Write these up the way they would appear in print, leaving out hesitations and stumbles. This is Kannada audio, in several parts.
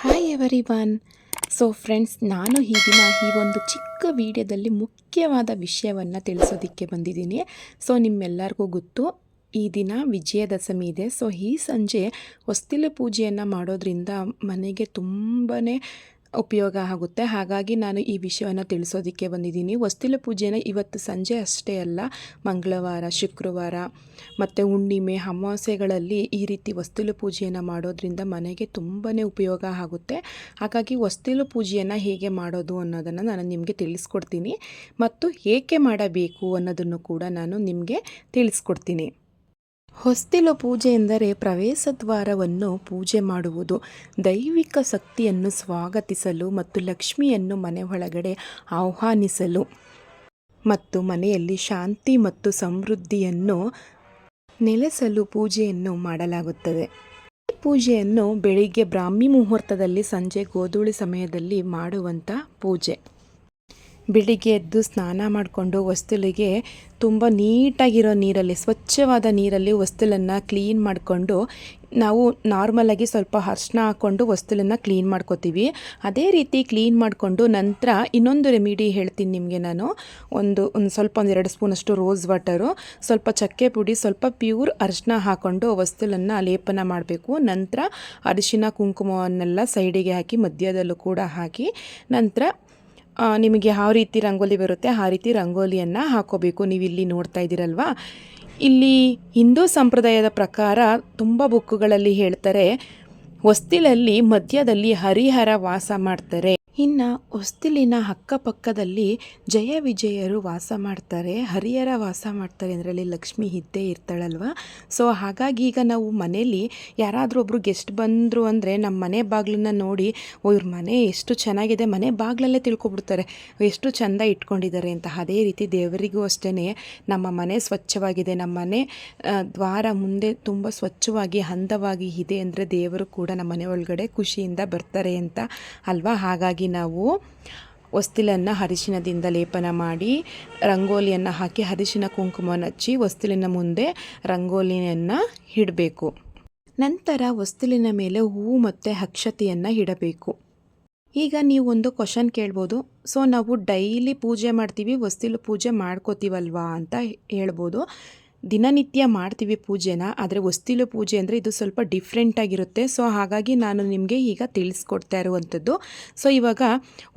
Hi everyone. ಸೊ ಫ್ರೆಂಡ್ಸ್, ನಾನು ಈ ದಿನ ಈ ಒಂದು ಚಿಕ್ಕ ವಿಡಿಯೋದಲ್ಲಿ ಮುಖ್ಯವಾದ ವಿಷಯವನ್ನು ತಿಳಿಸೋದಕ್ಕೆ ಬಂದಿದ್ದೀನಿ. ಸೊ ನಿಮ್ಮೆಲ್ಲರಿಗೂ ಗೊತ್ತು, ಈ ದಿನ ವಿಜಯದಶಮಿ ಇದೆ. ಸೊ ಈ ಸಂಜೆ ಹೊಸ್ತಿಲು ಪೂಜೆಯನ್ನು ಮಾಡೋದ್ರಿಂದ ಮನೆಗೆ ತುಂಬಾ ಉಪಯೋಗ ಆಗುತ್ತೆ. ಹಾಗಾಗಿ ನಾನು ಈ ವಿಷಯವನ್ನು ತಿಳಿಸೋದಕ್ಕೆ ಬಂದಿದ್ದೀನಿ. ಹೊಸ್ತಿಲು ಪೂಜೆನ ಇವತ್ತು ಸಂಜೆ ಅಷ್ಟೇ ಅಲ್ಲ, ಮಂಗಳವಾರ, ಶುಕ್ರವಾರ ಮತ್ತು ಹುಣ್ಣಿಮೆ, ಅಮಾವಾಸ್ಯೆಗಳಲ್ಲಿ ಈ ರೀತಿ ಹೊಸ್ತಿಲು ಪೂಜೆಯನ್ನು ಮಾಡೋದ್ರಿಂದ ಮನೆಗೆ ತುಂಬಾ ಉಪಯೋಗ ಆಗುತ್ತೆ. ಹಾಗಾಗಿ ಹೊಸ್ತಿಲು ಪೂಜೆಯನ್ನು ಹೇಗೆ ಮಾಡೋದು ಅನ್ನೋದನ್ನು ನಾನು ನಿಮಗೆ ತಿಳಿಸ್ಕೊಡ್ತೀನಿ, ಮತ್ತು ಏಕೆ ಮಾಡಬೇಕು ಅನ್ನೋದನ್ನು ಕೂಡ ನಾನು ನಿಮಗೆ ತಿಳಿಸ್ಕೊಡ್ತೀನಿ. ಹೊಸ್ತಿಲು ಪೂಜೆ ಎಂದರೆ ಪ್ರವೇಶದ್ವಾರವನ್ನು ಪೂಜೆ ಮಾಡುವುದು, ದೈವಿಕ ಶಕ್ತಿಯನ್ನು ಸ್ವಾಗತಿಸಲು ಮತ್ತು ಲಕ್ಷ್ಮಿಯನ್ನು ಮನೆ ಒಳಗಡೆ ಆಹ್ವಾನಿಸಲು ಮತ್ತು ಮನೆಯಲ್ಲಿ ಶಾಂತಿ ಮತ್ತು ಸಮೃದ್ಧಿಯನ್ನು ನೆಲೆಸಲು ಪೂಜೆಯನ್ನು ಮಾಡಲಾಗುತ್ತದೆ. ಈ ಪೂಜೆಯನ್ನು ಬೆಳಿಗ್ಗೆ ಬ್ರಾಹ್ಮಿ ಮುಹೂರ್ತದಲ್ಲಿ, ಸಂಜೆ ಗೋಧೂಳಿ ಸಮಯದಲ್ಲಿ ಮಾಡುವಂಥ ಪೂಜೆ. ಬೆಳಿಗ್ಗೆ ಎದ್ದು ಸ್ನಾನ ಮಾಡಿಕೊಂಡು ಹೊಸ್ತಿಲಿಗೆ ತುಂಬ ನೀಟಾಗಿರೋ ನೀರಲ್ಲಿ, ಸ್ವಚ್ಛವಾದ ನೀರಲ್ಲಿ ಹೊಸ್ತಿಲನ್ನು ಕ್ಲೀನ್ ಮಾಡಿಕೊಂಡು, ನಾವು ನಾರ್ಮಲಾಗಿ ಸ್ವಲ್ಪ ಅರಿಶಿನ ಹಾಕ್ಕೊಂಡು ಹೊಸ್ತಿಲನ್ನು ಕ್ಲೀನ್ ಮಾಡ್ಕೋತೀವಿ. ಅದೇ ರೀತಿ ಕ್ಲೀನ್ ಮಾಡಿಕೊಂಡು ನಂತರ ಇನ್ನೊಂದು ರೆಮಿಡಿ ಹೇಳ್ತೀನಿ ನಿಮಗೆ ನಾನು. ಒಂದು 2 ಸ್ಪೂನಷ್ಟು ರೋಸ್ ವಾಟರು, ಸ್ವಲ್ಪ ಚಕ್ಕೆ ಪುಡಿ, ಸ್ವಲ್ಪ ಪ್ಯೂರ್ ಅರಿಶಿನ ಹಾಕ್ಕೊಂಡು ಹೊಸ್ತಿಲನ್ನು ಲೇಪನ ಮಾಡಬೇಕು. ನಂತರ ಅರಿಶಿನ ಕುಂಕುಮವನ್ನೆಲ್ಲ ಸೈಡಿಗೆ ಹಾಕಿ, ಮಧ್ಯದಲ್ಲೂ ಕೂಡ ಹಾಕಿ, ನಂತರ ನಿಮಗೆ ಯಾವ ರೀತಿ ರಂಗೋಲಿ ಬರುತ್ತೆ ಆ ರೀತಿ ರಂಗೋಲಿಯನ್ನು ಹಾಕೋಬೇಕು. ನೀವು ಇಲ್ಲಿ ನೋಡ್ತಾ ಇದ್ದೀರಲ್ವಾ, ಇಲ್ಲಿ ಹಿಂದೂ ಸಂಪ್ರದಾಯದ ಪ್ರಕಾರ ತುಂಬ ಬುಕ್ಕುಗಳಲ್ಲಿ ಹೇಳ್ತಾರೆ, ಹೊಸ್ತಿಲಲ್ಲಿ ಮಧ್ಯದಲ್ಲಿ ಹರಿಹರ ವಾಸ ಮಾಡ್ತಾರೆ. ಇನ್ನು ಹೊಸ್ತಿಲಿನ ಅಕ್ಕಪಕ್ಕದಲ್ಲಿ ಜಯ ವಿಜಯರು ವಾಸ ಮಾಡ್ತಾರೆ, ಹರಿಹರ ವಾಸ ಮಾಡ್ತಾರೆ. ಅದರಲ್ಲಿ ಲಕ್ಷ್ಮಿ ಇದ್ದೇ ಇರ್ತಾಳಲ್ವ. ಸೊ ಹಾಗಾಗಿ ಈಗ ನಾವು ಮನೇಲಿ ಯಾರಾದರೂ ಒಬ್ಬರು ಗೆಸ್ಟ್ ಬಂದರು ಅಂದರೆ ನಮ್ಮ ಮನೆ ಬಾಗಿಲನ್ನ ನೋಡಿ, ಇವ್ರ ಮನೆ ಎಷ್ಟು ಚೆನ್ನಾಗಿದೆ, ಮನೆ ಬಾಗಿಲಲ್ಲೇ ತಿಳ್ಕೊಬಿಡ್ತಾರೆ ಎಷ್ಟು ಚೆಂದ ಇಟ್ಕೊಂಡಿದ್ದಾರೆ ಅಂತ. ಅದೇ ರೀತಿ ದೇವರಿಗೂ ಅಷ್ಟೇ, ನಮ್ಮ ಮನೆ ಸ್ವಚ್ಛವಾಗಿದೆ, ನಮ್ಮ ಮನೆ ದ್ವಾರ ಮುಂದೆ ತುಂಬ ಸ್ವಚ್ಛವಾಗಿ ಅಂದವಾಗಿ ಇದೆ ಅಂದರೆ ದೇವರು ಕೂಡ ನಮ್ಮ ಮನೆ ಒಳಗಡೆ ಖುಷಿಯಿಂದ ಬರ್ತಾರೆ ಅಂತ ಅಲ್ವಾ. ಹಾಗಾಗಿ ನಾವು ಹೊಸ್ತಿಲನ್ನು ಅರಿಶಿನದಿಂದ ಲೇಪನ ಮಾಡಿ, ರಂಗೋಲಿಯನ್ನು ಹಾಕಿ, ಅರಿಶಿನ ಕುಂಕುಮವನ್ನು ಹಚ್ಚಿ ಹೊಸ್ತಿಲಿನ ಮುಂದೆ ರಂಗೋಲಿಯನ್ನು ಇಡಬೇಕು. ನಂತರ ಹೊಸ್ತಿಲಿನ ಮೇಲೆ ಹೂವು ಮತ್ತು ಅಕ್ಷತೆಯನ್ನು ಇಡಬೇಕು. ಈಗ ನೀವು ಒಂದು ಕ್ವಶನ್ ಕೇಳ್ಬೋದು, ಸೊ ನಾವು ಡೈಲಿ ಪೂಜೆ ಮಾಡ್ತೀವಿ, ಹೊಸ್ತಿಲು ಪೂಜೆ ಮಾಡ್ಕೋತೀವಲ್ವಾ ಅಂತ ಹೇಳ್ಬೋದು. ದಿನನಿತ್ಯ ಮಾಡ್ತೀವಿ ಪೂಜೆನ, ಆದರೆ ಹೊಸ್ತಿಲು ಪೂಜೆ ಅಂದರೆ ಇದು ಸ್ವಲ್ಪ ಡಿಫ್ರೆಂಟಾಗಿರುತ್ತೆ. ಸೊ ಹಾಗಾಗಿ ನಾನು ನಿಮಗೆ ಈಗ ತಿಳಿಸ್ಕೊಡ್ತಾ ಇರುವಂಥದ್ದು. ಸೊ ಇವಾಗ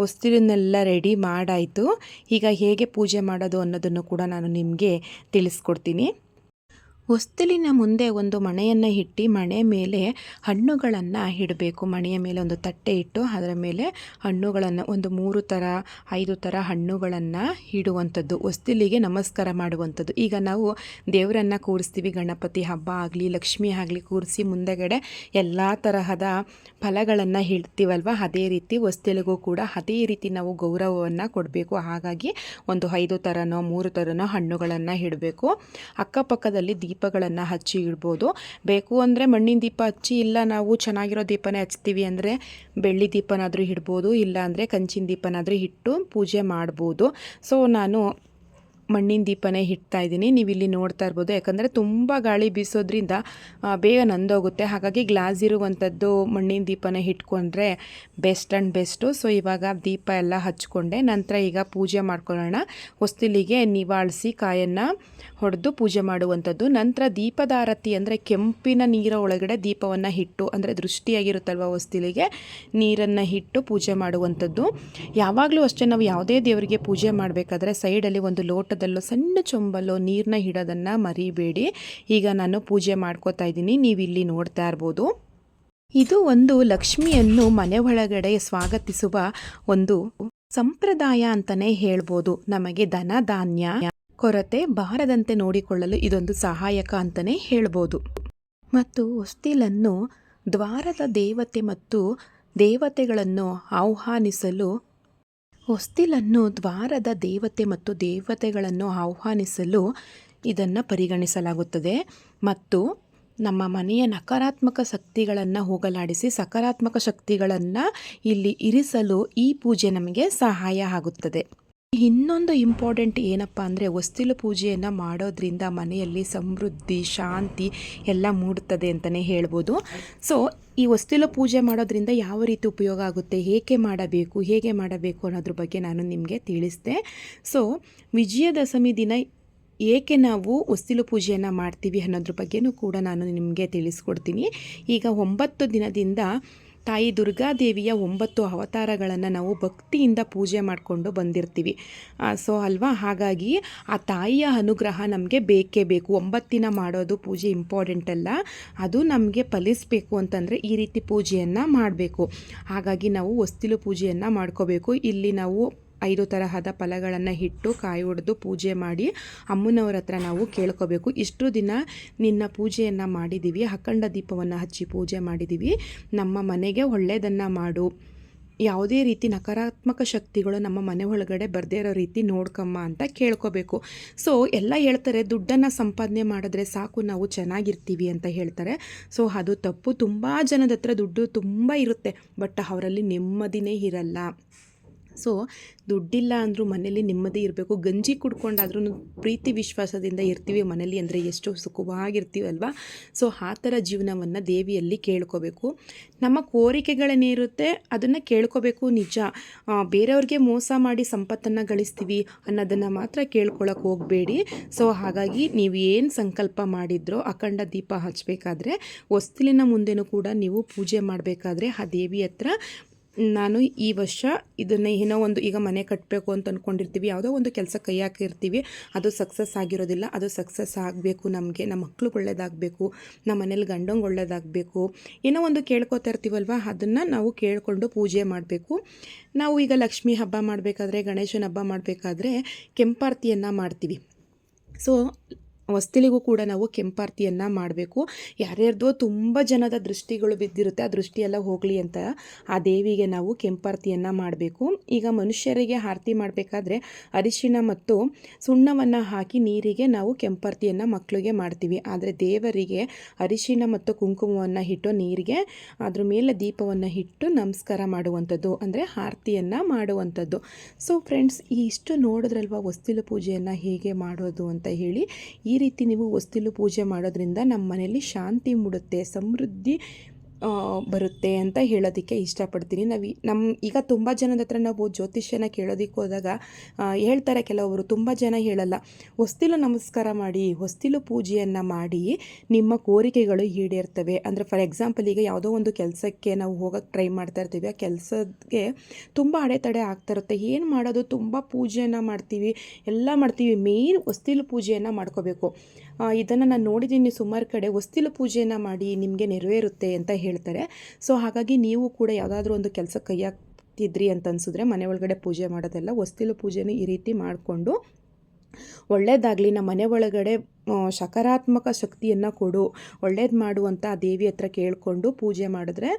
ಹೊಸ್ತಿಲನ್ನೆಲ್ಲ ರೆಡಿ ಮಾಡಾಯಿತು. ಈಗ ಹೇಗೆ ಪೂಜೆ ಮಾಡೋದು ಅನ್ನೋದನ್ನು ಕೂಡ ನಾನು ನಿಮಗೆ ತಿಳಿಸ್ಕೊಡ್ತೀನಿ. ಹೊಸ್ತಿಲಿನ ಮುಂದೆ ಒಂದು ಮಣೆಯನ್ನು ಇಟ್ಟು, ಮಣೆ ಮೇಲೆ ಹಣ್ಣುಗಳನ್ನು ಇಡಬೇಕು. ಮಣೆಯ ಮೇಲೆ ಒಂದು ತಟ್ಟೆ ಇಟ್ಟು ಅದರ ಮೇಲೆ ಹಣ್ಣುಗಳನ್ನು ಒಂದು 3 ಥರ 5 ಥರ ಹಣ್ಣುಗಳನ್ನು ಇಡುವಂಥದ್ದು, ಹೊಸ್ತಿಲಿಗೆ ನಮಸ್ಕಾರ ಮಾಡುವಂಥದ್ದು. ಈಗ ನಾವು ದೇವರನ್ನು ಕೂರಿಸ್ತೀವಿ, ಗಣಪತಿ ಹಬ್ಬ ಆಗಲಿ, ಲಕ್ಷ್ಮಿ ಆಗಲಿ ಕೂರಿಸಿ ಮುಂದೆಗಡೆ ಎಲ್ಲ ತರಹದ ಫಲಗಳನ್ನು ಇಡ್ತೀವಲ್ವ, ಅದೇ ರೀತಿ ಹೊಸ್ತಿಲಿಗೂ ಕೂಡ ಅದೇ ರೀತಿ ನಾವು ಗೌರವವನ್ನು ಕೊಡಬೇಕು. ಹಾಗಾಗಿ ಒಂದು 5 ಥರನೋ 3 ಥರನೋ ಹಣ್ಣುಗಳನ್ನು ಇಡಬೇಕು. ಅಕ್ಕಪಕ್ಕದಲ್ಲಿ ದೀಪಗಳನ್ನು ಹಚ್ಚಿ ಇಡ್ಬೋದು. ಬೇಕು ಅಂದರೆ ಮಣ್ಣಿನ ದೀಪ ಹಚ್ಚಿ, ಇಲ್ಲ ನಾವು ಚೆನ್ನಾಗಿರೋ ದೀಪನೇ ಹಚ್ತೀವಿ ಅಂದರೆ ಬೆಳ್ಳಿ ದೀಪನಾದರೂ ಇಡ್ಬೋದು, ಇಲ್ಲ ಅಂದರೆ ಕಂಚಿನ ದೀಪನಾದರೂ ಇಟ್ಟು ಪೂಜೆ ಮಾಡ್ಬೋದು. ಸೊ ನಾನು ಮಣ್ಣಿನ ದೀಪನೇ ಇಡ್ತಾ ಇದ್ದೀನಿ. ನೀವು ಇಲ್ಲಿ ನೋಡ್ತಾ ಇರ್ಬೋದು, ಯಾಕಂದರೆ ತುಂಬ ಗಾಳಿ ಬೀಸೋದ್ರಿಂದ ಬೇಗ ನಂದೋಗುತ್ತೆ. ಹಾಗಾಗಿ ಗ್ಲಾಸ್ ಇರುವಂಥದ್ದು ಮಣ್ಣಿನ ದೀಪನೇ ಇಟ್ಕೊಂಡ್ರೆ ಬೆಸ್ಟ್ ಆ್ಯಂಡ್ ಬೆಸ್ಟು. ಸೊ ಇವಾಗ ದೀಪ ಎಲ್ಲ ಹಚ್ಕೊಂಡೆ. ನಂತರ ಈಗ ಪೂಜೆ ಮಾಡ್ಕೊಳ್ಳೋಣ. ಹೊಸ್ತಿಲಿಗೆ ನಿವಾಳಿಸಿ ಕಾಯನ್ನು ಹೊಡೆದು ಪೂಜೆ ಮಾಡುವಂಥದ್ದು. ನಂತರ ದೀಪದಾರತಿ ಅಂದರೆ ಕೆಂಪಿನ ನೀರ ಒಳಗಡೆ ದೀಪವನ್ನು ಇಟ್ಟು, ಅಂದರೆ ದೃಷ್ಟಿಯಾಗಿರುತ್ತಲ್ವ ಹೊಸ್ತಿಲಿಗೆ, ನೀರನ್ನು ಇಟ್ಟು ಪೂಜೆ ಮಾಡುವಂಥದ್ದು. ಯಾವಾಗಲೂ ಅಷ್ಟೇ, ನಾವು ಯಾವುದೇ ದೇವರಿಗೆ ಪೂಜೆ ಮಾಡಬೇಕಾದ್ರೆ ಸೈಡಲ್ಲಿ ಒಂದು ಲೋಟದಲ್ಲೋ ಸಣ್ಣ ಚೊಂಬಲ್ಲೋ ನೀರನ್ನ ಇಡೋದನ್ನು ಮರಿಬೇಡಿ. ಈಗ ನಾನು ಪೂಜೆ ಮಾಡ್ಕೋತಾ ಇದ್ದೀನಿ, ನೀವು ಇಲ್ಲಿ ನೋಡ್ತಾ ಇರ್ಬೋದು. ಇದು ಒಂದು ಲಕ್ಷ್ಮಿಯನ್ನು ಮನೆ ಒಳಗಡೆ ಸ್ವಾಗತಿಸುವ ಒಂದು ಸಂಪ್ರದಾಯ ಅಂತಲೇ ಹೇಳ್ಬೋದು. ನಮಗೆ ಧನ ಧಾನ್ಯ ಕೊರತೆ ಬಾರದಂತೆ ನೋಡಿಕೊಳ್ಳಲು ಇದೊಂದು ಸಹಾಯಕ ಅಂತಲೇ ಹೇಳ್ಬೋದು. ಮತ್ತು ಹೊಸ್ತಿಲನ್ನು ದ್ವಾರದ ದೇವತೆ ಮತ್ತು ದೇವತೆಗಳನ್ನು ಆಹ್ವಾನಿಸಲು, ಹೊಸ್ತಿಲನ್ನು ದ್ವಾರದ ದೇವತೆ ಮತ್ತು ದೇವತೆಗಳನ್ನು ಆಹ್ವಾನಿಸಲು ಇದನ್ನು ಪರಿಗಣಿಸಲಾಗುತ್ತದೆ. ಮತ್ತು ನಮ್ಮ ಮನೆಯ ನಕಾರಾತ್ಮಕ ಶಕ್ತಿಗಳನ್ನು ಹೋಗಲಾಡಿಸಿ ಸಕಾರಾತ್ಮಕ ಶಕ್ತಿಗಳನ್ನು ಇಲ್ಲಿ ಇರಿಸಲು ಈ ಪೂಜೆ ನಮಗೆ ಸಹಾಯ ಆಗುತ್ತದೆ. ಇನ್ನೊಂದು ಇಂಪಾರ್ಟೆಂಟ್ ಏನಪ್ಪ ಅಂದರೆ ಹೊಸ್ತಿಲು ಪೂಜೆಯನ್ನು ಮಾಡೋದ್ರಿಂದ ಮನೆಯಲ್ಲಿ ಸಮೃದ್ಧಿ ಶಾಂತಿ ಎಲ್ಲ ಮೂಡುತ್ತದೆ ಅಂತಲೇ ಹೇಳ್ಬೋದು. ಸೊ ಈ ಹೊಸ್ತಿಲು ಪೂಜೆ ಮಾಡೋದ್ರಿಂದ ಯಾವ ರೀತಿ ಉಪಯೋಗ ಆಗುತ್ತೆ, ಹೇಗೆ ಮಾಡಬೇಕು ಅನ್ನೋದ್ರ ಬಗ್ಗೆ ನಾನು ನಿಮಗೆ ತಿಳಿಸಿದೆ. ಸೊ ವಿಜಯದಶಮಿ ದಿನ ಏಕೆ ನಾವು ಹೊಸ್ತಿಲು ಪೂಜೆಯನ್ನು ಮಾಡ್ತೀವಿ ಅನ್ನೋದ್ರ ಬಗ್ಗೆಯೂ ಕೂಡ ನಾನು ನಿಮಗೆ ತಿಳಿಸ್ಕೊಡ್ತೀನಿ. ಈಗ 9 ದಿನದಿಂದ ತಾಯಿ ದುರ್ಗಾದೇವಿಯ 9 ಅವತಾರಗಳನ್ನು ನಾವು ಭಕ್ತಿಯಿಂದ ಪೂಜೆ ಮಾಡಿಕೊಂಡು ಬಂದಿರ್ತೀವಿ. ಸೊ ಅಲ್ವಾ, ಹಾಗಾಗಿ ಆ ತಾಯಿಯ ಅನುಗ್ರಹ ನಮಗೆ ಬೇಕೇ ಬೇಕು. 9 ದಿನ ಮಾಡೋದು ಪೂಜೆ ಇಂಪಾರ್ಟೆಂಟ್ ಅಲ್ಲ, ಅದು ನಮಗೆ ಫಲಿಸಬೇಕು ಅಂತಂದರೆ ಈ ರೀತಿ ಪೂಜೆಯನ್ನು ಮಾಡಬೇಕು. ಹಾಗಾಗಿ ನಾವು ಹೊಸ್ತಿಲು ಪೂಜೆಯನ್ನು ಮಾಡ್ಕೋಬೇಕು. ಇಲ್ಲಿ ನಾವು 5 ತರಹದ ಫಲಗಳನ್ನು ಇಟ್ಟು ಕಾಯಿ ಹೊಡೆದು ಪೂಜೆ ಮಾಡಿ ಅಮ್ಮನವ್ರ ಹತ್ರ ನಾವು ಕೇಳ್ಕೋಬೇಕು. ಇಷ್ಟು ದಿನ ನಿನ್ನ ಪೂಜೆಯನ್ನು ಮಾಡಿದ್ದೀವಿ, ಅಖಂಡ ದೀಪವನ್ನು ಹಚ್ಚಿ ಪೂಜೆ ಮಾಡಿದ್ದೀವಿ, ನಮ್ಮ ಮನೆಗೆ ಒಳ್ಳೆಯದನ್ನು ಮಾಡು, ಯಾವುದೇ ರೀತಿ ನಕಾರಾತ್ಮಕ ಶಕ್ತಿಗಳು ನಮ್ಮ ಮನೆ ಒಳಗಡೆ ಬರದೇ ಇರೋ ರೀತಿ ನೋಡ್ಕಮ್ಮ ಅಂತ ಕೇಳ್ಕೋಬೇಕು. ಸೊ ಎಲ್ಲ ಹೇಳ್ತಾರೆ ದುಡ್ಡನ್ನು ಸಂಪಾದನೆ ಮಾಡಿದ್ರೆ ಸಾಕು ನಾವು ಚೆನ್ನಾಗಿರ್ತೀವಿ ಅಂತ ಹೇಳ್ತಾರೆ. ಸೊ ಅದು ತಪ್ಪು. ತುಂಬ ಜನದ ಹತ್ರ ದುಡ್ಡು ತುಂಬ ಇರುತ್ತೆ, ಬಟ್ ಅವರಲ್ಲಿ ನೆಮ್ಮದಿನೇ ಇರಲ್ಲ. ಸೊ ದುಡ್ಡಿಲ್ಲ ಅಂದರೂ ಮನೇಲಿ ನೆಮ್ಮದಿ ಇರಬೇಕು. ಗಂಜಿ ಕುಡ್ಕೊಂಡಾದ್ರೂ ಪ್ರೀತಿ ವಿಶ್ವಾಸದಿಂದ ಇರ್ತೀವಿ ಮನೇಲಿ ಅಂದರೆ ಎಷ್ಟು ಸುಖವಾಗಿರ್ತೀವಲ್ವ. ಸೊ ಆ ಥರ ಜೀವನವನ್ನು ದೇವಿಯಲ್ಲಿ ಕೇಳ್ಕೋಬೇಕು. ನಮ್ಮ ಕೋರಿಕೆಗಳೇನಿರುತ್ತೆ ಅದನ್ನು ಕೇಳ್ಕೋಬೇಕು. ನಿಜ, ಬೇರೆಯವ್ರಿಗೆ ಮೋಸ ಮಾಡಿ ಸಂಪತ್ತನ್ನು ಗಳಿಸ್ತೀವಿ ಅನ್ನೋದನ್ನು ಮಾತ್ರ ಕೇಳ್ಕೊಳಕ್ಕೆ ಹೋಗಬೇಡಿ. ಸೊ ಹಾಗಾಗಿ ನೀವು ಏನು ಸಂಕಲ್ಪ ಮಾಡಿದ್ರೋ ಅಖಂಡ ದೀಪ ಹಚ್ಚಬೇಕಾದ್ರೆ ಹೊಸ್ತಿಲಿನ ಮುಂದೆನೂ ಕೂಡ ನೀವು ಪೂಜೆ ಮಾಡಬೇಕಾದ್ರೆ ಆ ದೇವಿ ಹತ್ರ ನಾನು ಈ ವರ್ಷ ಇದನ್ನು ಏನೋ ಒಂದು, ಈಗ ಮನೆ ಕಟ್ಟಬೇಕು ಅಂತ ಅಂದ್ಕೊಂಡಿರ್ತೀವಿ, ಯಾವುದೋ ಒಂದು ಕೆಲಸ ಕೈ ಹಾಕಿರ್ತೀವಿ, ಅದು ಸಕ್ಸಸ್ ಆಗಿರೋದಿಲ್ಲ. ಅದು ಸಕ್ಸಸ್ ಆಗಬೇಕು, ನಮಗೆ ನಮ್ಮ ಮಕ್ಳಿಗೆ ಒಳ್ಳೇದಾಗಬೇಕು, ನಮ್ಮ ಮನೇಲಿ ಗಂಡಂಗೆ ಒಳ್ಳೇದಾಗಬೇಕು, ಏನೋ ಒಂದು ಕೇಳ್ಕೊತಾ ಇರ್ತೀವಲ್ವ, ಅದನ್ನು ನಾವು ಕೇಳಿಕೊಂಡು ಪೂಜೆ ಮಾಡಬೇಕು. ನಾವು ಈಗ ಲಕ್ಷ್ಮೀ ಹಬ್ಬ ಮಾಡಬೇಕಾದ್ರೆ, ಗಣೇಶನ ಹಬ್ಬ ಮಾಡಬೇಕಾದ್ರೆ ಕೆಂಪಾರತಿಯನ್ನು ಮಾಡ್ತೀವಿ. ಸೊ ಹೊಸ್ತಿಲಿಗೂ ಕೂಡ ನಾವು ಕೆಂಪಾರತಿಯನ್ನು ಮಾಡಬೇಕು. ಯಾರ್ಯಾರ್ದೋ ತುಂಬ ಜನದ ದೃಷ್ಟಿಗಳು ಬಿದ್ದಿರುತ್ತೆ, ಆ ದೃಷ್ಟಿಯೆಲ್ಲ ಹೋಗಲಿ ಅಂತ ಆ ದೇವಿಗೆ ನಾವು ಕೆಂಪಾರತಿಯನ್ನು ಮಾಡಬೇಕು. ಈಗ ಮನುಷ್ಯರಿಗೆ ಆರತಿ ಮಾಡಬೇಕಾದ್ರೆ ಅರಿಶಿಣ ಮತ್ತು ಸುಣ್ಣವನ್ನು ಹಾಕಿ ನೀರಿಗೆ ನಾವು ಕೆಂಪಾರತಿಯನ್ನು ಮಕ್ಕಳಿಗೆ ಮಾಡ್ತೀವಿ. ಆದರೆ ದೇವರಿಗೆ ಅರಿಶಿಣ ಮತ್ತು ಕುಂಕುಮವನ್ನು ಇಟ್ಟು ನೀರಿಗೆ ಅದ್ರ ಮೇಲೆ ದೀಪವನ್ನು ಇಟ್ಟು ನಮಸ್ಕಾರ ಮಾಡುವಂಥದ್ದು, ಅಂದರೆ ಆರತಿಯನ್ನು ಮಾಡುವಂಥದ್ದು. ಸೊ ಫ್ರೆಂಡ್ಸ್, ಇಷ್ಟು ನೋಡಿದ್ರಲ್ವ ಹೊಸ್ತಿಲು ಪೂಜೆಯನ್ನು ಹೇಗೆ ಮಾಡೋದು ಅಂತ ಹೇಳಿ. ಈ ರೀತಿ ನೀವು ಹೊಸ್ತಿಲು ಪೂಜೆ ಮಾಡೋದ್ರಿಂದ ನಮ್ಮ ಮನೆಯಲ್ಲಿ ಶಾಂತಿ ಮೂಡುತ್ತೆ, ಸಮೃದ್ಧಿ ಬರುತ್ತೆ ಅಂತ ಹೇಳೋದಕ್ಕೆ ಇಷ್ಟಪಡ್ತೀನಿ. ಈಗ ತುಂಬ ಜನದ ಹತ್ರ ನಾವು ಜ್ಯೋತಿಷ್ಯನ ಕೇಳೋದಕ್ಕೆ ಹೋದಾಗ ಹೇಳ್ತಾರೆ ಕೆಲವರು, ತುಂಬ ಜನ ಹೇಳಲ್ಲ. ಹೊಸ್ತಿಲು ನಮಸ್ಕಾರ ಮಾಡಿ, ಹೊಸ್ತಿಲು ಪೂಜೆಯನ್ನು ಮಾಡಿ ನಿಮ್ಮ ಕೋರಿಕೆಗಳು ಈಡೇರ್ತವೆ. ಅಂದರೆ ಫಾರ್ ಎಕ್ಸಾಂಪಲ್, ಈಗ ಯಾವುದೋ ಒಂದು ಕೆಲಸಕ್ಕೆ ನಾವು ಹೋಗೋಕ್ಕೆ ಟ್ರೈ ಮಾಡ್ತಾ ಇರ್ತೀವಿ, ಆ ಕೆಲಸಕ್ಕೆ ತುಂಬ ಅಡೆತಡೆ ಆಗ್ತಾ ಇರುತ್ತೆ. ಏನು ಮಾಡೋದು, ತುಂಬ ಪೂಜೆಯನ್ನು ಮಾಡ್ತೀವಿ, ಎಲ್ಲ ಮಾಡ್ತೀವಿ, ಮೇಯ್ನ್ ಹೊಸ್ತಿಲು ಪೂಜೆಯನ್ನು ಮಾಡ್ಕೋಬೇಕು. ಇದನ್ನು ನಾನು ನೋಡಿದ್ದೀನಿ ಸುಮಾರು ಕಡೆ, ಹೊಸ್ತಿಲು ಪೂಜೆಯನ್ನು ಮಾಡಿ ನಿಮಗೆ ನೆರವೇರುತ್ತೆ ಅಂತ ಹೇಳ್ತಾರೆ. ಸೊ ಹಾಗಾಗಿ ನೀವು ಕೂಡ ಯಾವುದಾದ್ರೂ ಒಂದು ಕೆಲಸ ಕೈ ಹಾಕ್ತಿದ್ರಿ ಅಂತ ಅನಿಸಿದ್ರೆ ಮನೆ ಒಳಗಡೆ ಪೂಜೆ ಮಾಡೋದೆಲ್ಲ ಹೊಸ್ತಿಲು ಪೂಜೆನೂ ಈ ರೀತಿ ಮಾಡಿಕೊಂಡು ಒಳ್ಳೆಯದಾಗಲಿ, ನಮ್ಮ ಮನೆ ಒಳಗಡೆ ಸಕಾರಾತ್ಮಕ ಶಕ್ತಿಯನ್ನು ಕೊಡು, ಒಳ್ಳೇದು ಮಾಡುವಂಥ ಆ ದೇವಿ ಹತ್ರ ಕೇಳಿಕೊಂಡು ಪೂಜೆ ಮಾಡಿದ್ರೆ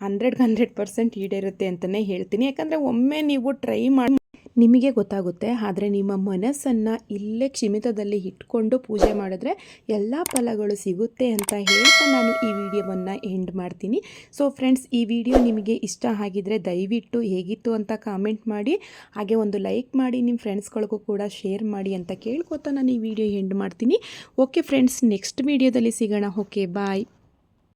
100% ಈಡೇರುತ್ತೆ ಅಂತಲೇ ಹೇಳ್ತೀನಿ. ಯಾಕಂದರೆ ಒಮ್ಮೆ ನೀವು ಟ್ರೈ ಮಾಡಿ ನಿಮಗೆ ಗೊತ್ತಾಗುತ್ತೆ. ಆದರೆ ನಿಮ್ಮ ಮನಸ್ಸನ್ನು ಇಲ್ಲೇ ಕ್ಷಿಮಿತದಲ್ಲಿ ಇಟ್ಕೊಂಡು ಪೂಜೆ ಮಾಡಿದ್ರೆ ಎಲ್ಲ ಫಲಗಳು ಸಿಗುತ್ತೆ ಅಂತ ಹೇಳ್ತಾ ನಾನು ಈ ವಿಡಿಯೋವನ್ನು ಎಂಡ್ ಮಾಡ್ತೀನಿ. ಸೊ ಫ್ರೆಂಡ್ಸ್, ಈ ವಿಡಿಯೋ ನಿಮಗೆ ಇಷ್ಟ ಆಗಿದ್ರೆ ದಯವಿಟ್ಟು ಹೇಗಿತ್ತು ಅಂತ ಕಾಮೆಂಟ್ ಮಾಡಿ, ಹಾಗೆ ಒಂದು ಲೈಕ್ ಮಾಡಿ, ನಿಮ್ಮ ಫ್ರೆಂಡ್ಸ್ಗಳಿಗೂ ಕೂಡ ಶೇರ್ ಮಾಡಿ ಅಂತ ಕೇಳ್ಕೊತಾ ನಾನು ಈ ವಿಡಿಯೋ ಎಂಡ್ ಮಾಡ್ತೀನಿ. ಓಕೆ ಫ್ರೆಂಡ್ಸ್, ನೆಕ್ಸ್ಟ್ ವಿಡಿಯೋದಲ್ಲಿ ಸಿಗೋಣ. ಓಕೆ, ಬಾಯ್.